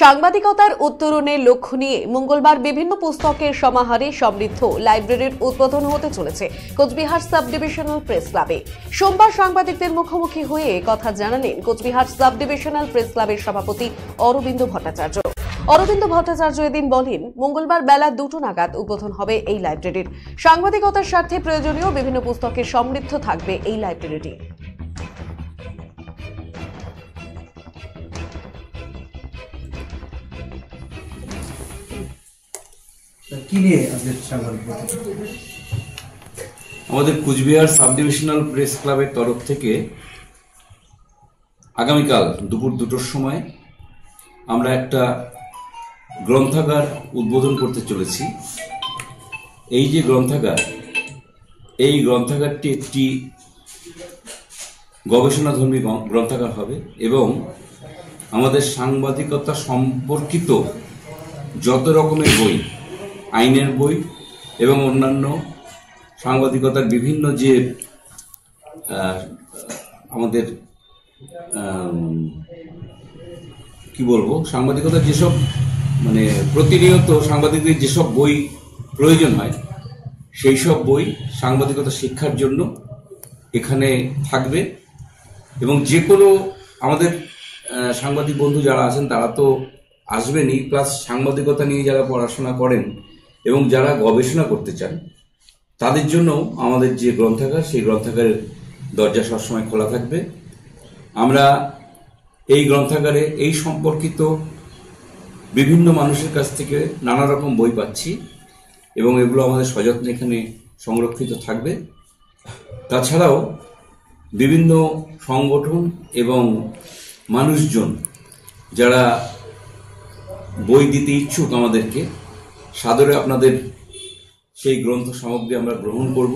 সাংবাদিকতার উত্তরণের লক্ষ্য নিয়ে মঙ্গলবার বিভিন্ন পুস্তকের সমাহারে সমৃদ্ধ লাইব্রেরির উদ্বোধন হতে চলেছে কোচবিহার সাব ডিভিশনাল প্রেস ক্লাবে। সোমবার সাংবাদিকদের মুখোমুখি হয়ে কথা জানালেন কোচবিহার সাব ডিভিশনাল প্রেস ক্লাবের সভাপতি অরবিন্দ ভট্টাচার্য। অরবিন্দ ভট্টাচার্য এদিন বলেন, মঙ্গলবার বেলা 2টো নাগাদ উদ্বোধন হবে এই লাইব্রেরির। সাংবাদিকতার স্বার্থে প্রয়োজনীয় বিভিন্ন পুস্তকের সমৃদ্ধ থাকবে এই লাইব্রেরিটি। আমাদের কুচবিহার সাব ডিভিশনাল প্রেস ক্লাবের তরফ থেকে আগামীকাল দুপুর 2টোর সময় আমরা একটা গ্রন্থাগার উদ্বোধন করতে চলেছি। এই যে গ্রন্থাগার, এই গ্রন্থাগারটি একটি গবেষণাধর্মী গ্রন্থাগার হবে এবং আমাদের সাংবাদিকতা সম্পর্কিত যত রকমের বই, আইনের বই এবং অন্যান্য সাংবাদিকতার বিভিন্ন যে আমাদের কি বলবো, সাংবাদিকতার যেসব প্রতিনিয়ত সাংবাদিকদের যেসব বই প্রয়োজন হয়, সেই সব বই সাংবাদিকতা শিক্ষার জন্য এখানে থাকবে। এবং যে কোনো আমাদের সাংবাদিক বন্ধু যারা আছেন তারা তো আসবেনই, প্লাস সাংবাদিকতা নিয়ে যারা পড়াশোনা করেন এবং যারা গবেষণা করতে চান তাদের জন্য আমাদের যে গ্রন্থাগার, সেই গ্রন্থাগারের দরজা সবসময় খোলা থাকবে। আমরা এই গ্রন্থাগারে এই সম্পর্কিত বিভিন্ন মানুষের কাছ থেকে নানা রকম বই পাচ্ছি এবং এগুলো আমাদের সযত্নে এখানে সংরক্ষিত থাকবে। তাছাড়াও বিভিন্ন সংগঠন এবং মানুষজন যারা বই দিতে ইচ্ছুক আমাদেরকে সাদরে আপনাদের সেই গ্রন্থ সামগ্রী আমরা গ্রহণ করব।